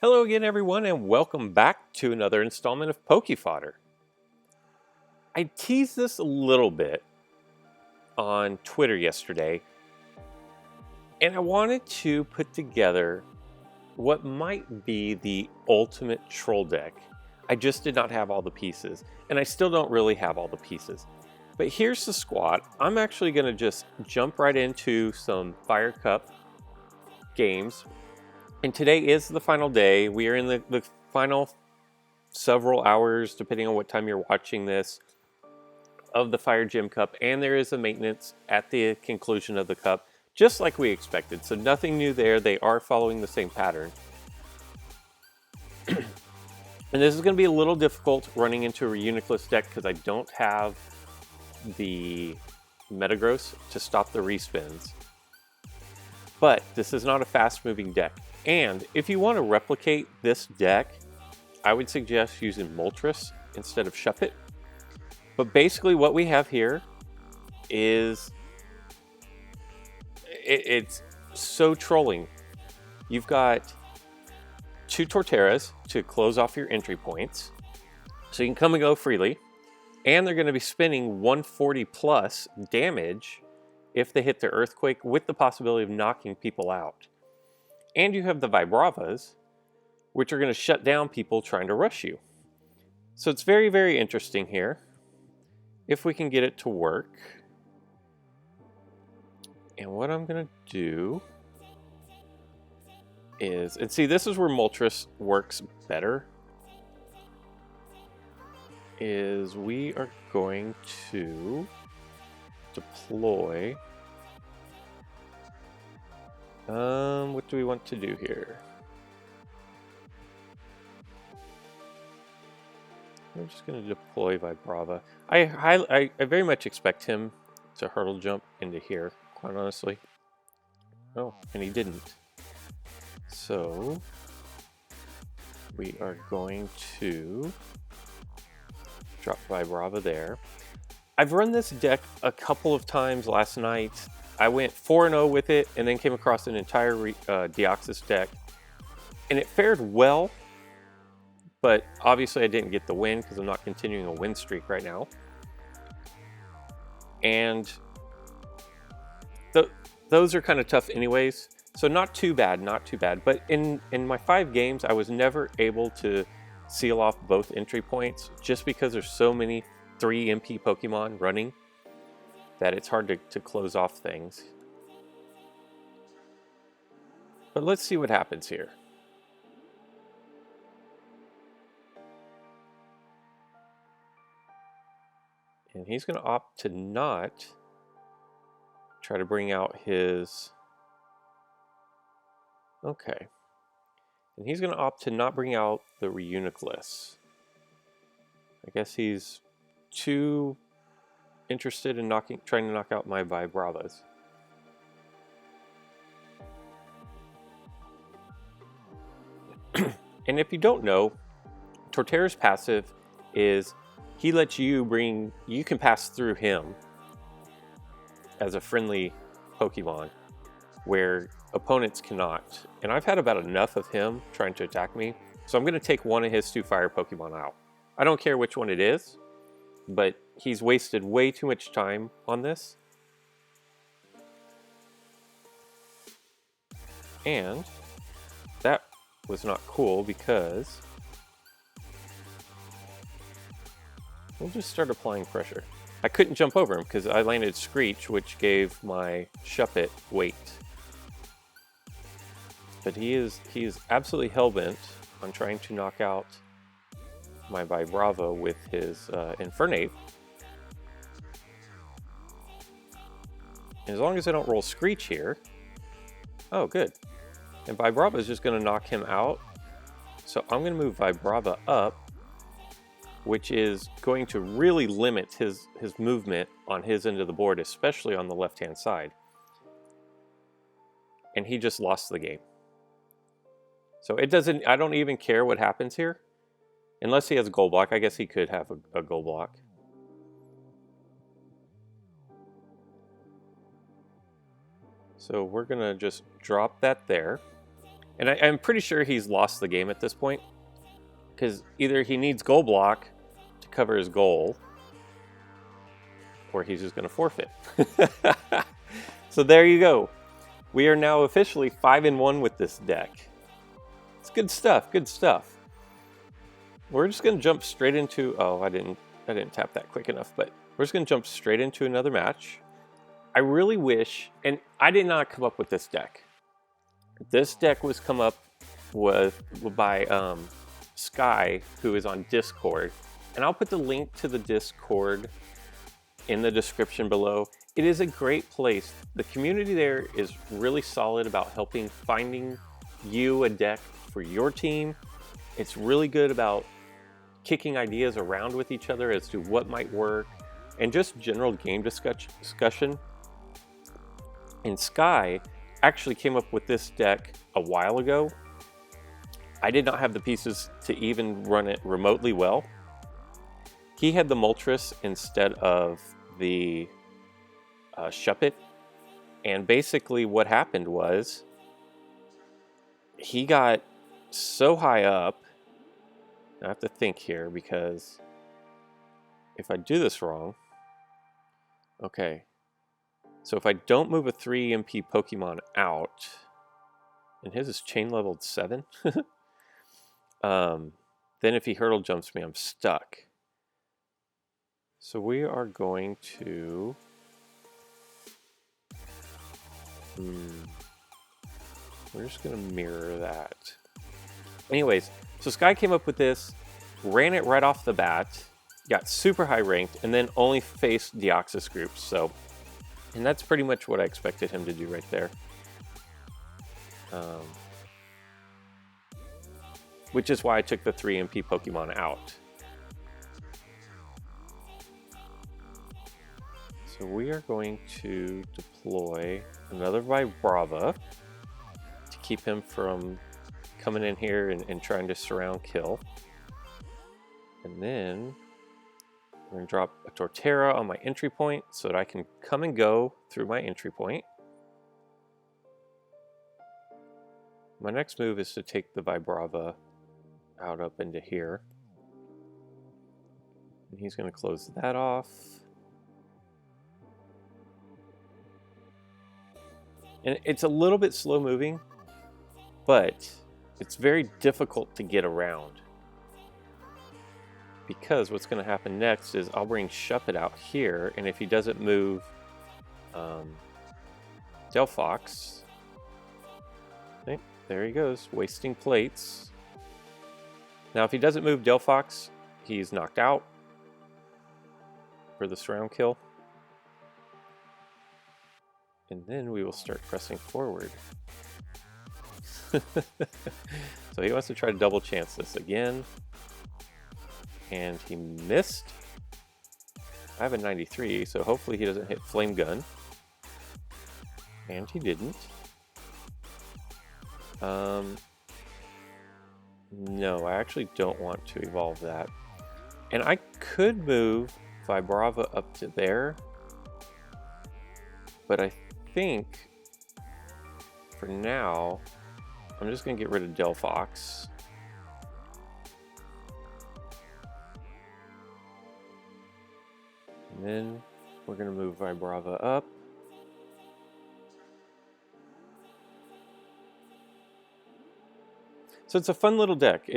Hello again, everyone, and welcome back to another installment of Poke Fodder. I teased this a little bit on Twitter yesterday, and I wanted to put together what might be the ultimate troll deck. I just did not have all the pieces, and I still don't really have all the pieces. But here's the squad. I'm actually going to just jump right into some Fire Cup games. And today is the final day. We are in the final several hours, depending on what time you're watching this, of the Fire Gym Cup, and there is a maintenance at the conclusion of the cup, just like we expected. So nothing new there. They are following the same pattern. And this is going to be a little difficult running into a Reuniclus deck because I don't have the Metagross to stop the respins. But this is not a fast-moving deck. And if you want to replicate this deck, I would suggest using Moltres instead of Shuppet. But basically what we have here is it's so trolling. You've got 2 Torterras to close off your entry points, so you can come and go freely, and they're going to be spending 140 plus damage if they hit the Earthquake, with the possibility of knocking people out. And you have the Vibravas, which are going to shut down people trying to rush you. So it's very, very interesting here. If we can get it to work. And what I'm going to do is, and see, this is where Moltres works better, is we are going to deploy. What do we want to do here? I'm just going to deploy Vibrava. I very much expect him to hurdle jump into here, quite honestly. Oh, and he didn't. So we are going to drop Vibrava there. I've run this deck a couple of times last night. I went 4-0 with it and then came across an entire Deoxys deck. And it fared well, but obviously I didn't get the win because I'm not continuing a win streak right now. And those are kind of tough anyways. So not too bad, not too bad. But in my 5 games, I was never able to seal off both entry points just because there's so many 3 MP Pokemon running that it's hard to close off things. But let's see what happens here. And he's going to opt to not try to bring out his... Okay. And he's going to opt to not bring out the Reuniclus. I guess he's too interested in trying to knock out my Vibravas. And if you don't know, Torterra's passive is he lets you can pass through him as a friendly Pokemon, where opponents cannot. And I've had about enough of him trying to attack me, so I'm going to take one of his 2 fire Pokemon out. I don't care which one it is, but he's wasted way too much time on this. And that was not cool because we'll just start applying pressure. I couldn't jump over him because I landed Screech, which gave my Shuppet weight. But he is absolutely hellbent on trying to knock out my Vibrava with his Infernape. And as long as I don't roll Screech here... Oh, good. And Vibrava is just going to knock him out. So I'm going to move Vibrava up, which is going to really limit his movement on his end of the board, especially on the left-hand side. And he just lost the game. So I don't even care what happens here. Unless he has a goal block. I guess he could have a goal block. So we're going to just drop that there. And I'm pretty sure he's lost the game at this point, because either he needs goal block to cover his goal, or he's just going to forfeit. So there you go. We are now officially 5-1 with this deck. It's good stuff. Good stuff. We're just going to jump straight into. Oh, I didn't tap that quick enough. But we're just going to jump straight into another match. I really wish, and I did not come up with this deck. This deck was come up with by Sky, who is on Discord, and I'll put the link to the Discord in the description below. It is a great place. The community there is really solid about helping finding you a deck for your team. It's really good about kicking ideas around with each other as to what might work, and just general game discussion. And Sky actually came up with this deck a while ago. I did not have the pieces to even run it remotely well. He had the Moltres instead of the Shuppet, and basically what happened was he got so high up. I have to think here, because if I do this wrong, okay, so if I don't move a 3 EMP Pokemon out, and his is chain leveled 7, then if he hurdle jumps me, I'm stuck. So we are going to... we're just going to mirror that. Anyways, so Sky came up with this, ran it right off the bat, got super high ranked, and then only faced Deoxys groups. So, and that's pretty much what I expected him to do right there. Which is why I took the 3 MP Pokemon out. So we are going to deploy another Vibrava to keep him from coming in here and trying to surround kill. And then I'm going to drop a Torterra on my entry point so that I can come and go through my entry point. My next move is to take the Vibrava out up into here. And he's going to close that off. And it's a little bit slow moving, but it's very difficult to get around. Because what's going to happen next is I'll bring Shuppet out here, and if he doesn't move Delphox, okay, there he goes, wasting plates. Now if he doesn't move Delphox, he's knocked out for the surround kill. And then we will start pressing forward. So he wants to try to double chance this again. And he missed. I have a 93, so hopefully he doesn't hit Flame Gun. And he didn't. No, I actually don't want to evolve that. And I could move Vibrava up to there. But I think for now, I'm just going to get rid of Delphox. And then we're going to move Vibrava up. So it's a fun little deck.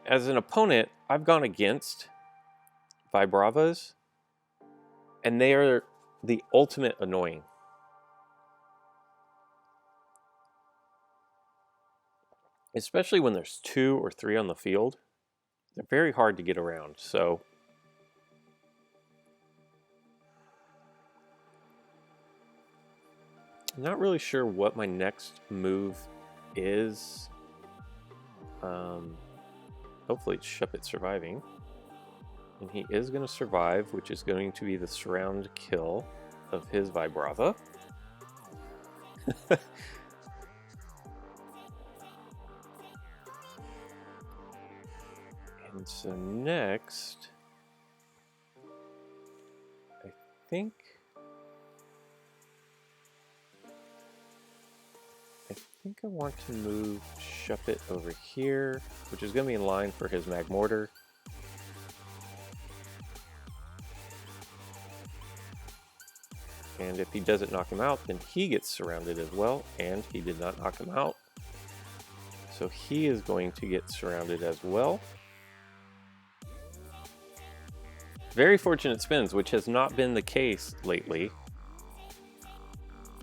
As an opponent, I've gone against Vibravas, and they are the ultimate annoying. Especially when there's 2 or 3 on the field. They're very hard to get around, so... I'm not really sure what my next move is. Hopefully it's Shuppet surviving. And he is going to survive, which is going to be the surround kill of his Vibrava. And so next, I think think I want to move Shuppet over here, which is going to be in line for his Mag Mortar. And if he doesn't knock him out, then he gets surrounded as well, and he did not knock him out. So he is going to get surrounded as well. Very fortunate spins, which has not been the case lately.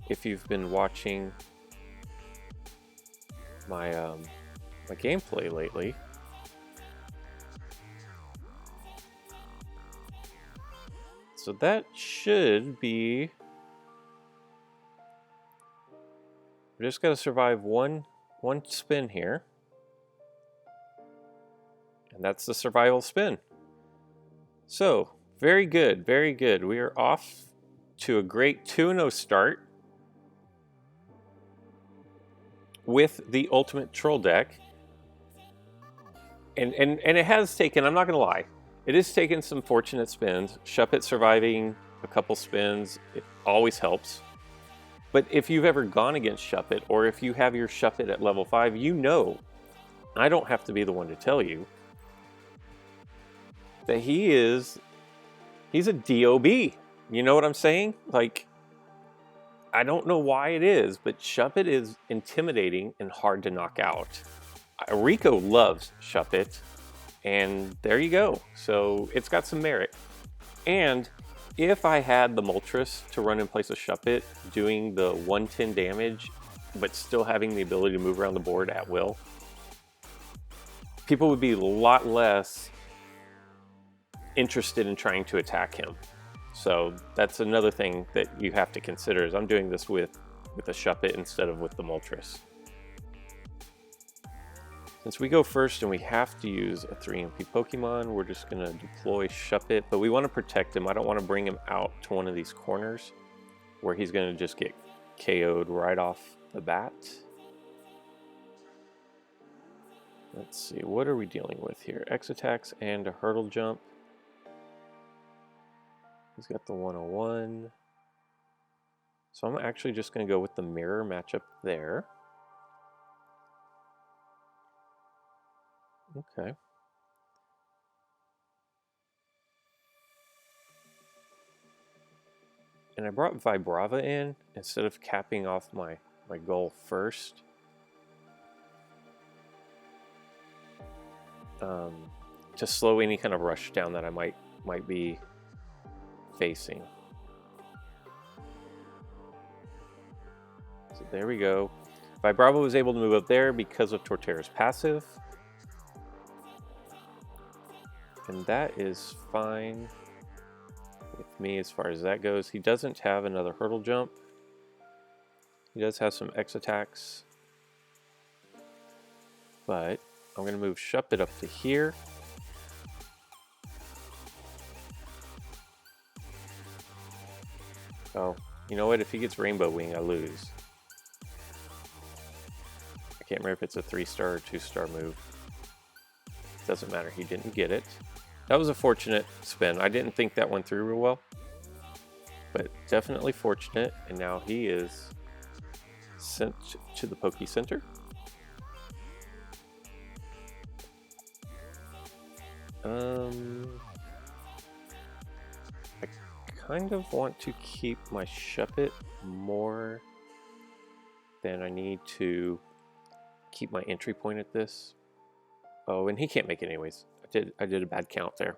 If you've been watching my my gameplay lately. So that should be... We're just going to survive one spin here. And that's the survival spin. So, very good, very good. We are off to a great 2-0 start with the Ultimate Troll deck. And it has taken, I'm not going to lie, it has taken some fortunate spins. Shuppet surviving a couple spins, it always helps. But if you've ever gone against Shuppet, or if you have your Shuppet at level 5, you know, I don't have to be the one to tell you, that he's a DOB. You know what I'm saying? Like, I don't know why it is, but Shuppet is intimidating and hard to knock out. Rico loves Shuppet, and there you go. So it's got some merit. And if I had the Moltres to run in place of Shuppet, doing the 110 damage, but still having the ability to move around the board at will, people would be a lot less interested in trying to attack him. So that's another thing that you have to consider, is I'm doing this with a Shuppet instead of with the Moltres. Since we go first and we have to use a 3MP Pokemon, we're just going to deploy Shuppet, but we want to protect him. I don't want to bring him out to one of these corners where he's going to just get KO'd right off the bat. Let's see, what are we dealing with here? X attacks and a hurdle jump. He's got the 101. So I'm actually just going to go with the mirror matchup there. Okay. And I brought Vibrava in instead of capping off my goal first. To slow any kind of rush down that I might be facing. So there we go. Vibrava was able to move up there because of Torterra's passive. And that is fine with me as far as that goes. He doesn't have another hurdle jump. He does have some X attacks. But I'm going to move Shuppet up to here. Oh, you know what? If he gets Rainbow Wing, I lose. I can't remember if it's a 3-star or 2-star move. Doesn't matter. He didn't get it. That was a fortunate spin. I didn't think that went through real well. But definitely fortunate. And now he is sent to the Poke Center. I kind of want to keep my Shuppet more than I need to keep my entry point at this. Oh, and he can't make it anyways. I did a bad count there.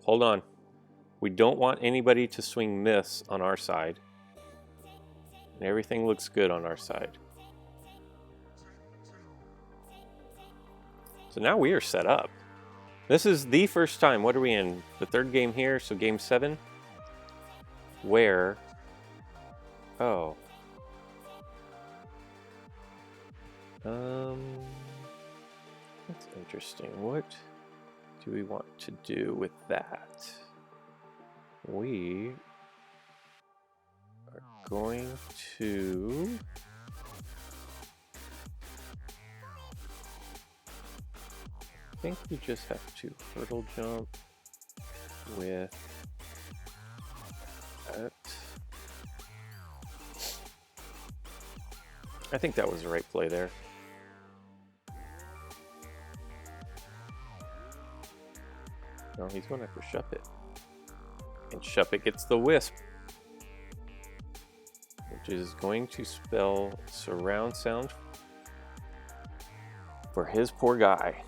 Hold on. We don't want anybody to swing miss on our side. And everything looks good on our side. So now we are set up. This is the first time. What are we in? The third game here, so game 7. Where... Oh. That's interesting. What do we want to do with that? We are going to... I think we just have to hurdle jump with that. I think that was the right play there. No, he's going after Shuppet. And Shuppet gets the Wisp, which is going to spell surround sound for his poor guy.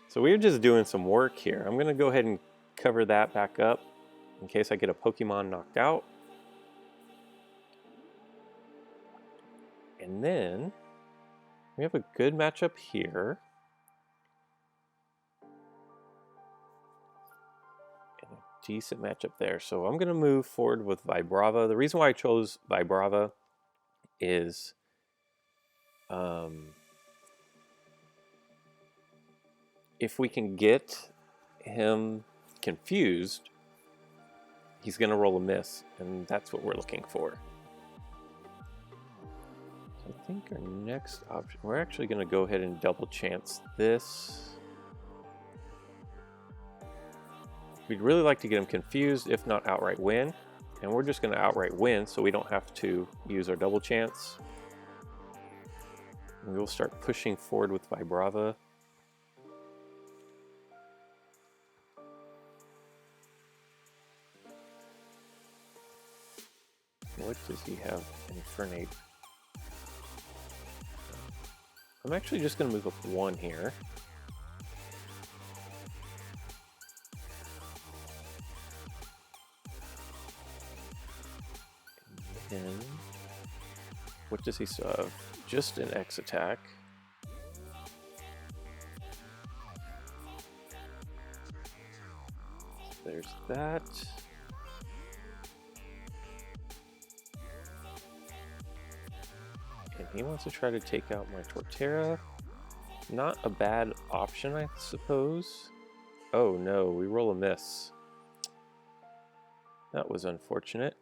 So we're just doing some work here. I'm going to go ahead and cover that back up in case I get a Pokemon knocked out. And then we have a good matchup here. And a decent matchup there. So I'm going to move forward with Vibrava. The reason why I chose Vibrava is if we can get him confused, he's going to roll a miss, and that's what we're looking for. So I think our next option, we're actually going to go ahead and double chance this. We'd really like to get him confused, if not outright win, and we're just going to outright win so we don't have to use our double chance. And we'll start pushing forward with Vibrava. What does he have? Infernape. I'm actually just going to move up one here. And then, what does he still have? Just an X attack. There's that. And he wants to try to take out my Torterra. Not a bad option, I suppose. Oh no, we roll a miss. That was unfortunate.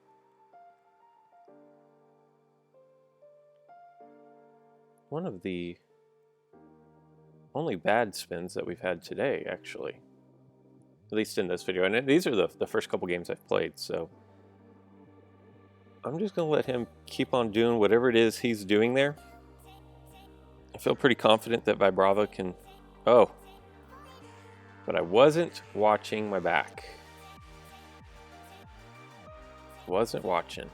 One of the only bad spins that we've had today, actually. At least in this video. And these are the first couple games I've played, so I'm just going to let him keep on doing whatever it is he's doing there. I feel pretty confident that Vibrava can... Oh. But I wasn't watching my back. Wasn't watching.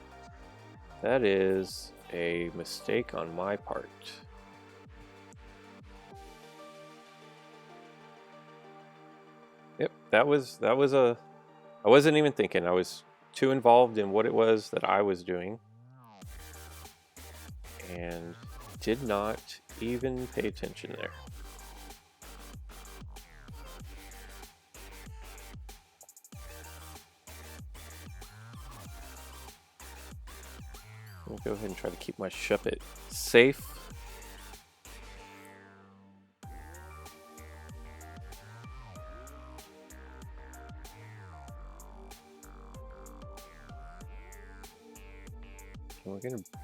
That is a mistake on my part. Yep, that was a... I wasn't even thinking. I was too involved in what it was that I was doing. And did not even pay attention there. I'll go ahead and try to keep my Shuppet safe.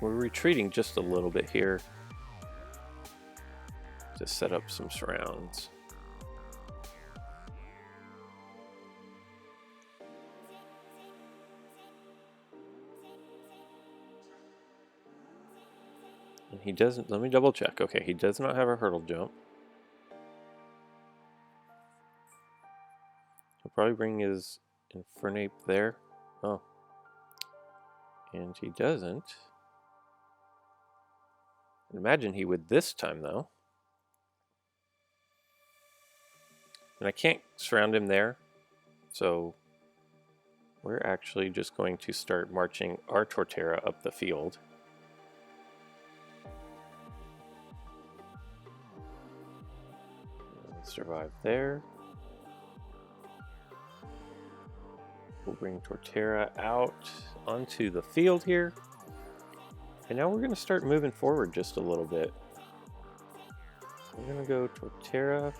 We're retreating just a little bit here to set up some surrounds. And he doesn't, let me double check. Okay, he does not have a hurdle jump. He'll probably bring his Infernape there. Oh. And he doesn't. I imagine he would this time, though. And I can't surround him there. So we're actually just going to start marching our Torterra up the field. Survive there. We'll bring Torterra out onto the field here. And now we're going to start moving forward just a little bit. We're going to go Torterra.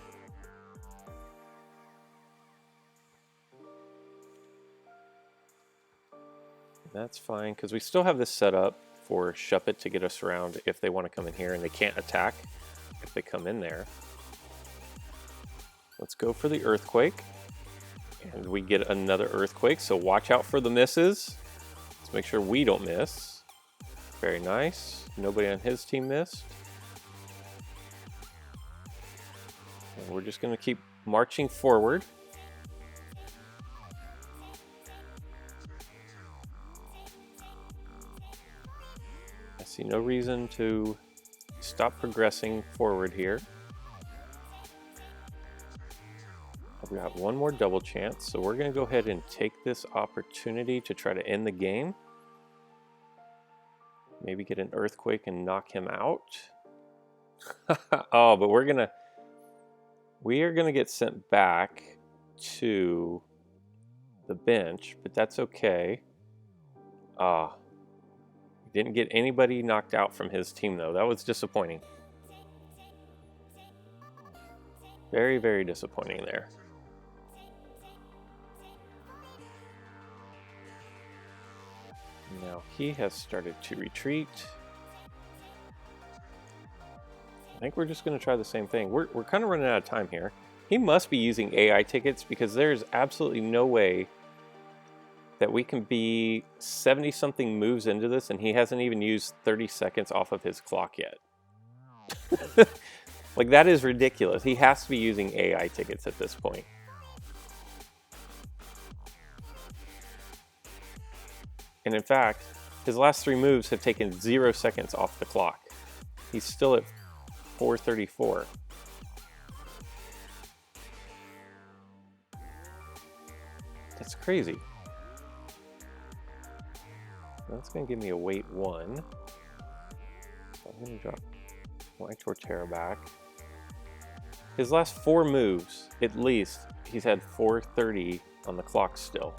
That's fine, because we still have this set up for Shuppet to get us around if they want to come in here, and they can't attack if they come in there. Let's go for the earthquake. And we get another earthquake, so watch out for the misses. Let's make sure we don't miss. Very nice. Nobody on his team missed. And we're just going to keep marching forward. I see no reason to stop progressing forward here. We've got one more double chance, so we're going to go ahead and take this opportunity to try to end the game. Maybe get an earthquake and knock him out. Oh, but we are gonna get sent back to the bench, but that's okay. Didn't get anybody knocked out from his team though. That was disappointing. Very, very disappointing there. Now he has started to retreat. I think we're just going to try the same thing. We're kind of running out of time here. He must be using AI tickets because there's absolutely no way that we can be 70-something moves into this and he hasn't even used 30 seconds off of his clock yet. Like, that is ridiculous. He has to be using AI tickets at this point. And in fact, his last 3 moves have taken 0 seconds off the clock. He's still at 4:34. That's crazy. That's going to give me a weight 1. So I'm going to drop my Torterra back. His last 4 moves, at least, he's had 4:30 on the clock still.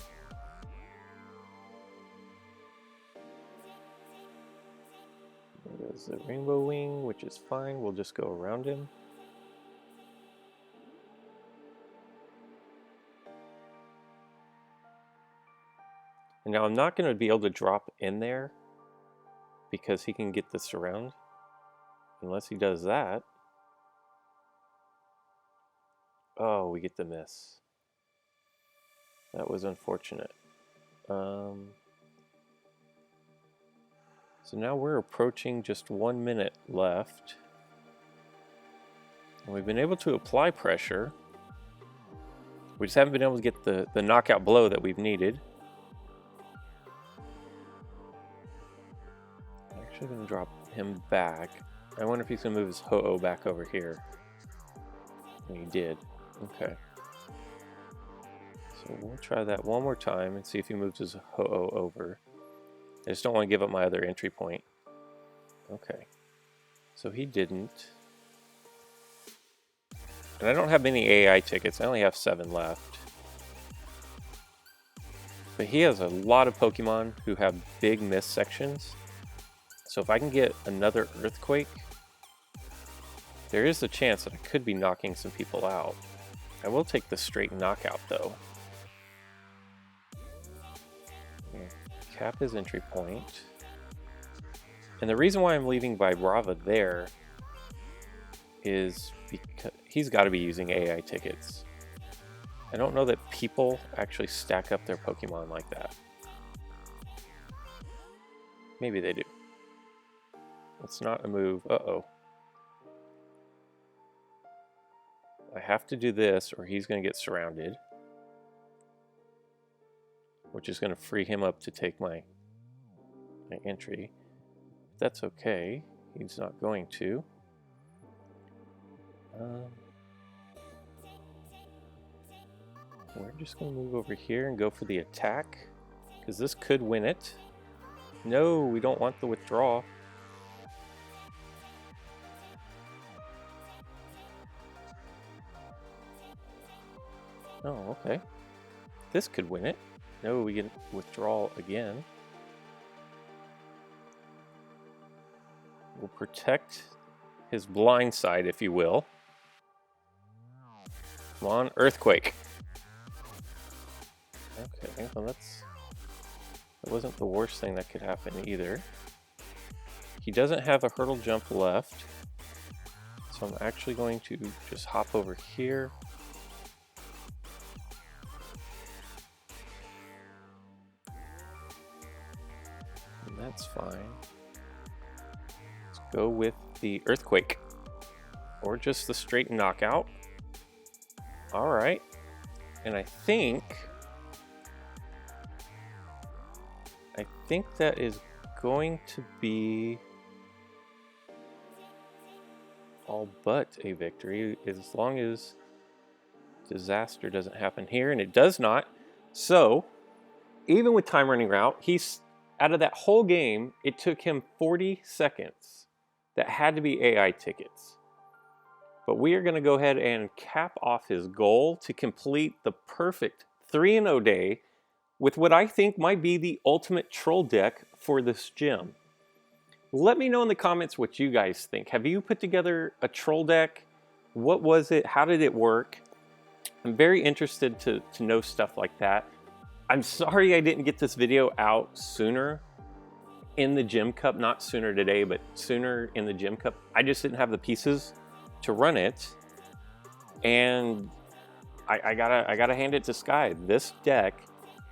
There goes the Rainbow Wing, which is fine. We'll just go around him. And now I'm not going to be able to drop in there because he can get the surround. Unless he does that. Oh, we get the miss. That was unfortunate. So now we're approaching just 1 minute left. And we've been able to apply pressure. We just haven't been able to get the knockout blow that we've needed. I'm actually going to drop him back. I wonder if he's going to move his Ho-Oh back over here. And he did. Okay. So we'll try that one more time and see if he moves his Ho-Oh over. I just don't want to give up my other entry point. Okay. So he didn't. And I don't have many AI tickets. I only have 7 left. But he has a lot of Pokemon who have big miss sections. So if I can get another Earthquake, there is a chance that I could be knocking some people out. I will take the straight knockout though. Cap his entry point. And the reason why I'm leaving Vibrava there is because he's got to be using AI tickets. I don't know that people actually stack up their Pokemon like that. Maybe they do. It's not a move. Uh-oh. I have to do this or he's going to get surrounded. Which is going to free him up to take my entry. That's okay. He's not going to. We're just going to move over here and go for the attack. Because this could win it. No, we don't want the withdraw. Oh, okay. This could win it. No, we get withdrawal again. We'll protect his blind side, if you will. Come on, Earthquake. Okay, well that wasn't the worst thing that could happen either. He doesn't have a hurdle jump left. So I'm actually going to just hop over here. That's fine. Let's go with the Earthquake. Or just the straight knockout. All right. And I think that is going to be all but a victory, as long as disaster doesn't happen here, and it does not. So, even with time running out, he's out of that whole game, it took him 40 seconds. That had to be AI tickets. But we are going to go ahead and cap off his goal to complete the perfect 3-0 day with what I think might be the ultimate troll deck for this gym. Let me know in the comments what you guys think. Have you put together a troll deck? What was it? How did it work? I'm very interested to know stuff like that. I'm sorry I didn't get this video out sooner in the Gym Cup. Not sooner today, but sooner in the Gym Cup. I just didn't have the pieces to run it. And I gotta hand it to Sky. This deck,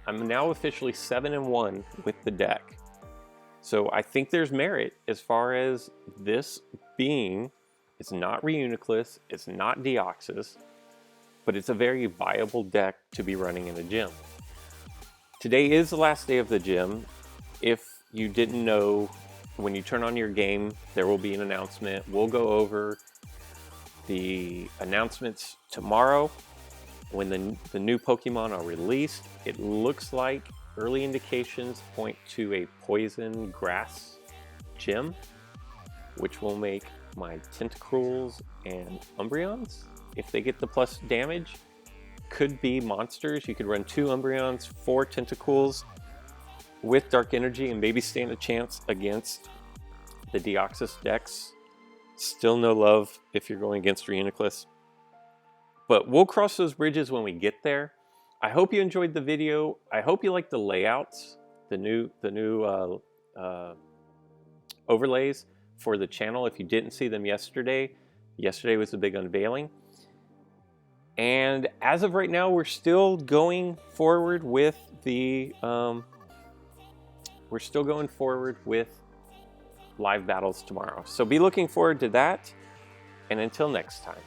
I'm now officially 7-1 with the deck. So I think there's merit as far as this being, it's not Reuniclus, it's not Deoxys, but it's a very viable deck to be running in a gym. Today is the last day of the gym. If you didn't know, when you turn on your game, there will be an announcement. We'll go over the announcements tomorrow when the new Pokemon are released. It looks like early indications point to a poison grass gym, which will make my Tentacruels and Umbreons, if they get the plus damage, could be monsters. You could run 2 Umbreons, 4 Tentacruels with Dark Energy and maybe stand a chance against the Deoxys decks. Still no love if you're going against Reuniclus. But we'll cross those bridges when we get there. I hope you enjoyed the video. I hope you like the layouts, the new overlays for the channel. If you didn't see them yesterday was the big unveiling. And as of right now, we're still going forward with the live battles tomorrow. So be looking forward to that. And until next time.